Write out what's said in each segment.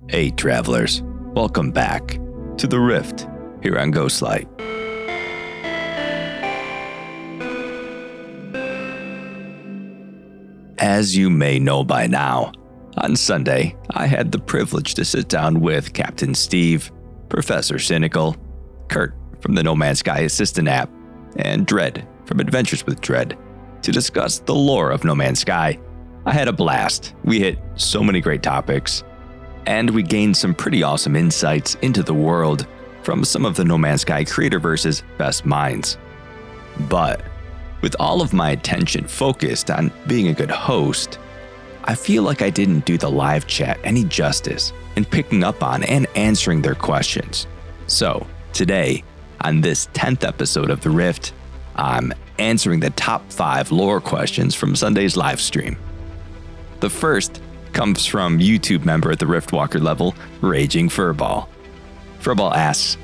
Hey travelers, welcome back to The Rift here on Ghostlight. As you may know by now, on Sunday I had the privilege to sit down with Captain Steve, Professor Cynical, Kurt from the No Man's Sky Assistant app, and Dread from Adventures with Dread to discuss the lore of No Man's Sky. I had a blast. We hit so many great topics, and we gained some pretty awesome insights into the world from some of the No Man's Sky Creatorverse's best minds. But with all of my attention focused on being a good host, I feel like I didn't do the live chat any justice in picking up on and answering their questions. So today, on this 10th episode of The Rift, I'm answering the top 5 lore questions from Sunday's live stream. The first comes from YouTube member at the Riftwalker level, Raging Furball. Furball asks,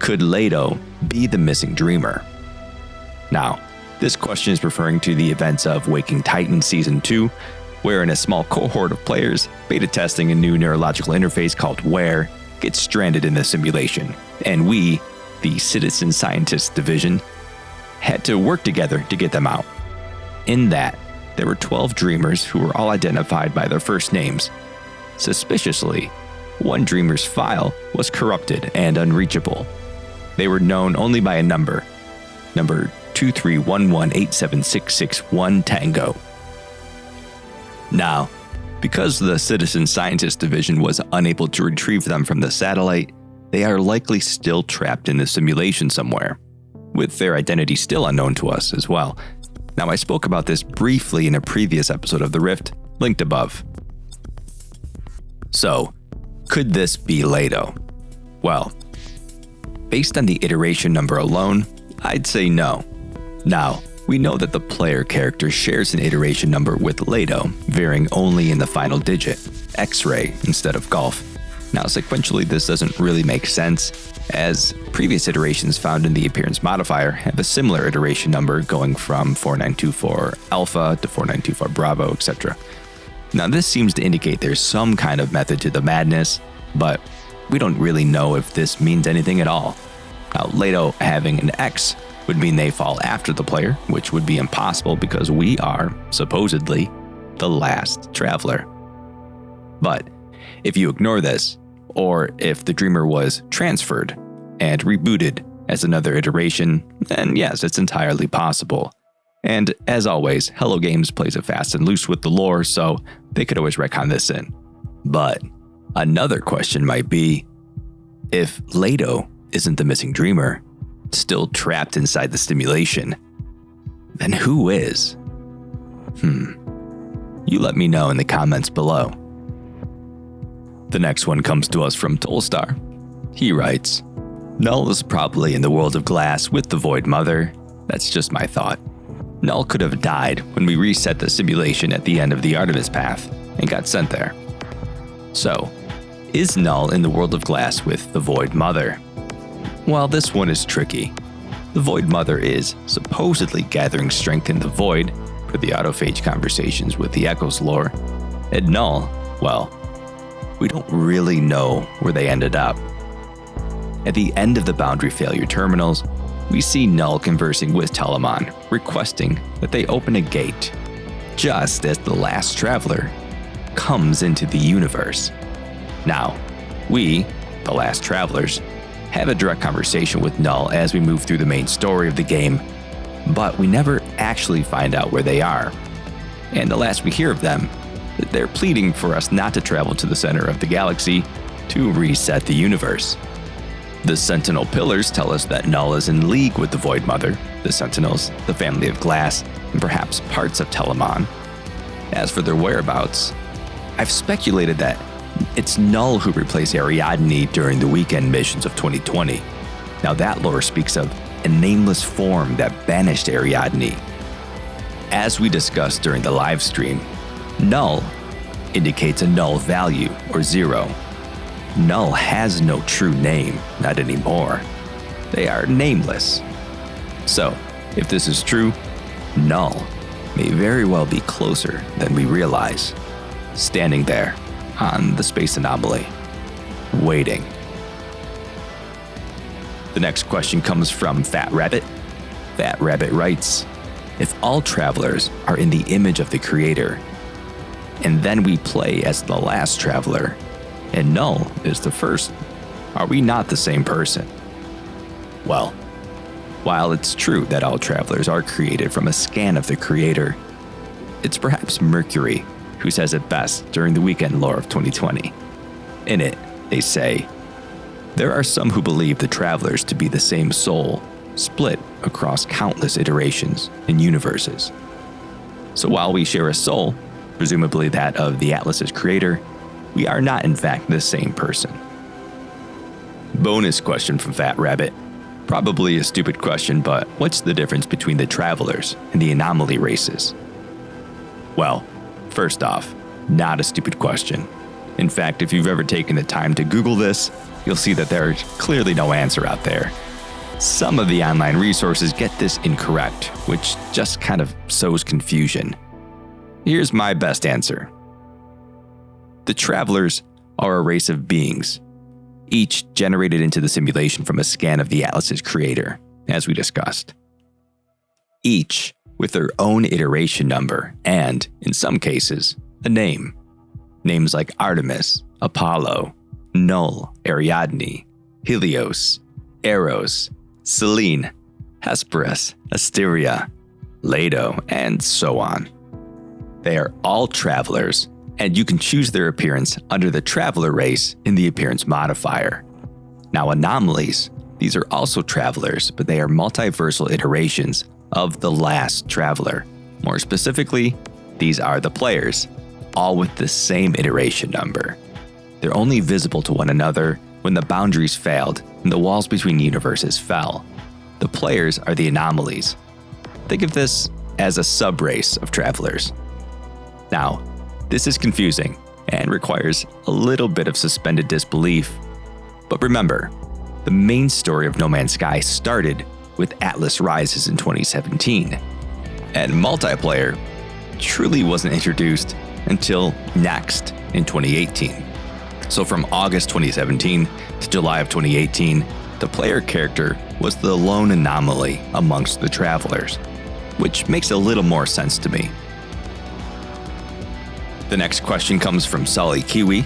could LETO be the missing dreamer? Now, this question is referring to the events of Waking Titan Season 2, wherein a small cohort of players beta testing a new neurological interface called WARE gets stranded in the simulation, and we, the Citizen Scientist Division, had to work together to get them out. In that, there were 12 dreamers who were all identified by their first names. Suspiciously, one dreamer's file was corrupted and unreachable. They were known only by a number 2311876661 Tango. Now, because the Citizen Scientist Division was unable to retrieve them from the satellite, they are likely still trapped in the simulation somewhere, with their identity still unknown to us as well. Now, I spoke about this briefly in a previous episode of The Rift, linked above. So, could this be LETO? Well, based on the iteration number alone, I'd say no. Now, we know that the player character shares an iteration number with LETO, varying only in the final digit, X-ray instead of Golf. Now, sequentially, this doesn't really make sense, as previous iterations found in the appearance modifier have a similar iteration number going from 4924 Alpha to 4924 Bravo, etc. Now, this seems to indicate there's some kind of method to the madness, but we don't really know if this means anything at all. Now, LETO having an X would mean they fall after the player, which would be impossible because we are, supposedly, the last traveler. But if you ignore this, or if the dreamer was transferred and rebooted as another iteration, then yes, it's entirely possible. And as always, Hello Games plays it fast and loose with the lore, so they could always retcon this in. But another question might be, if LETO isn't the missing dreamer, still trapped inside the simulation, then who is? You let me know in the comments below. The next one comes to us from Tolstar. He writes, Null is probably in the world of glass with the Void Mother. That's just my thought. Null could have died when we reset the simulation at the end of the Artemis path and got sent there. So, is Null in the world of glass with the Void Mother? Well, this one is tricky. The Void Mother is supposedly gathering strength in the Void for the autophage conversations with the Echoes lore, and Null, well, we don't really know where they ended up. At the end of the Boundary Failure terminals, we see Null conversing with Telemon, requesting that they open a gate, just as the last traveler comes into the universe. Now, we, the last travelers, have a direct conversation with Null as we move through the main story of the game, but we never actually find out where they are. And the last we hear of them, they're pleading for us not to travel to the center of the galaxy to reset the universe. The Sentinel Pillars tell us that Null is in league with the Void Mother, the Sentinels, the Family of Glass, and perhaps parts of Telemon. As for their whereabouts, I've speculated that it's Null who replaced Ariadne during the weekend missions of 2020. Now that lore speaks of a nameless form that banished Ariadne. As we discussed during the live stream, Null indicates a null value, or 0. Null has no true name, not anymore. They are nameless. So, if this is true, Null may very well be closer than we realize, standing there, on the space anomaly, waiting. The next question comes from Fat Rabbit. Fat Rabbit writes, if all travelers are in the image of the creator, and then we play as the last traveler, and Null is the first, are we not the same person? Well, while it's true that all travelers are created from a scan of the creator, it's perhaps Mercury who says it best during the weekend lore of 2020. In it, they say, there are some who believe the travelers to be the same soul, split across countless iterations and universes. So while we share a soul, presumably that of the Atlas's creator, we are not in fact the same person. Bonus question from Fat Rabbit. Probably a stupid question, but what's the difference between the travelers and the anomaly races? Well, first off, not a stupid question. In fact, if you've ever taken the time to Google this, you'll see that there's clearly no answer out there. Some of the online resources get this incorrect, which just kind of sows confusion. Here's my best answer. The travelers are a race of beings, each generated into the simulation from a scan of the Atlas's creator, as we discussed. Each with their own iteration number and, in some cases, a name. Names like Artemis, Apollo, Null, Ariadne, Helios, Eros, Selene, Hesperus, Asteria, LETO, and so on. They are all travelers, and you can choose their appearance under the traveler race in the appearance modifier. Now, anomalies, these are also travelers, but they are multiversal iterations of the last traveler. More specifically, these are the players, all with the same iteration number. They're only visible to one another when the boundaries failed and the walls between universes fell. The players are the anomalies. Think of this as a sub-race of travelers. Now, this is confusing and requires a little bit of suspended disbelief. But remember, the main story of No Man's Sky started with Atlas Rises in 2017, and multiplayer truly wasn't introduced until Next in 2018. So from August 2017 to July of 2018, the player character was the lone anomaly amongst the travelers, which makes a little more sense to me. The next question comes from Sully Kiwi.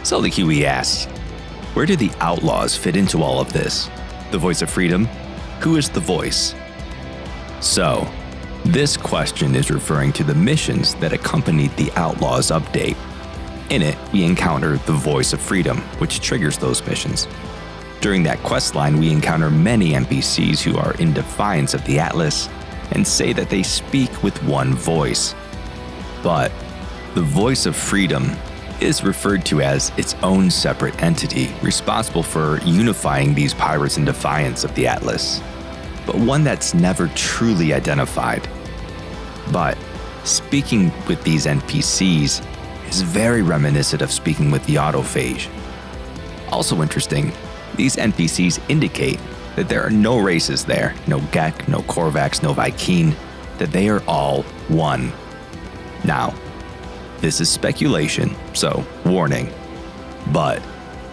Sully Kiwi asks, where do the outlaws fit into all of this? The voice of freedom? Who is the voice? So, this question is referring to the missions that accompanied the Outlaws update. In it, we encounter the voice of freedom, which triggers those missions. During that questline, we encounter many NPCs who are in defiance of the Atlas and say that they speak with one voice. But the voice of freedom is referred to as its own separate entity, responsible for unifying these pirates in defiance of the Atlas, but one that's never truly identified. But speaking with these NPCs is very reminiscent of speaking with the autophage. Also interesting, these NPCs indicate that there are no races there, no Gek, no Korvax, no Vy'keen, that they are all one. Now, this is speculation, so warning, but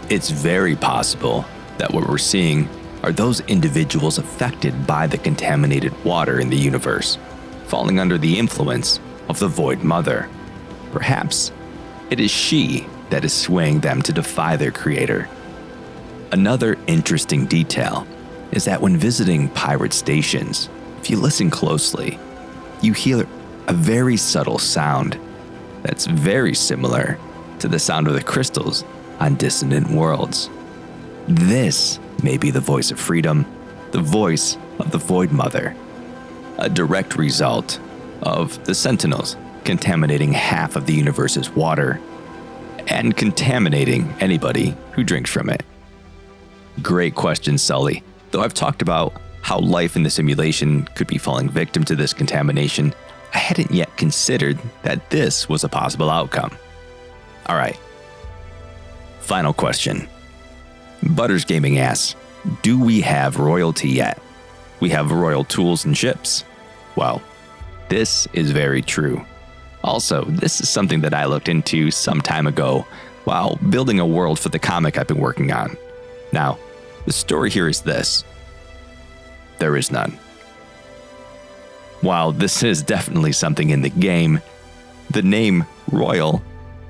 it's very possible that what we're seeing are those individuals affected by the contaminated water in the universe, falling under the influence of the Void Mother. Perhaps it is she that is swaying them to defy their creator. Another interesting detail is that when visiting pirate stations, if you listen closely, you hear a very subtle sound that's very similar to the sound of the crystals on Dissonant Worlds. This may be the voice of freedom, the voice of the Void Mother, a direct result of the Sentinels contaminating half of the universe's water and contaminating anybody who drinks from it. Great question, Sully. Though I've talked about how life in the simulation could be falling victim to this contamination, I hadn't yet considered that this was a possible outcome. All right. Final question. Butters Gaming asks, do we have royalty yet? We have royal tools and ships. Well, this is very true. Also, this is something that I looked into some time ago, while building a world for the comic I've been working on. Now, the story here is this: there is none. While this is definitely something in the game, the name Royal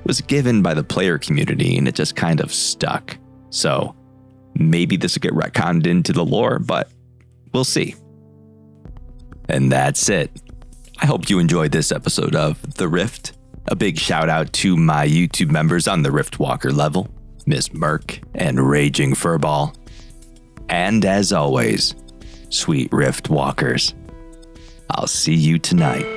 was given by the player community and it just kind of stuck. So maybe this will get retconned into the lore, but we'll see. And that's it. I hope you enjoyed this episode of The Rift. A big shout out to my YouTube members on the Rift Walker level, Miss Merc and Raging Furball. And as always, sweet Rift Walkers, I'll see you tonight.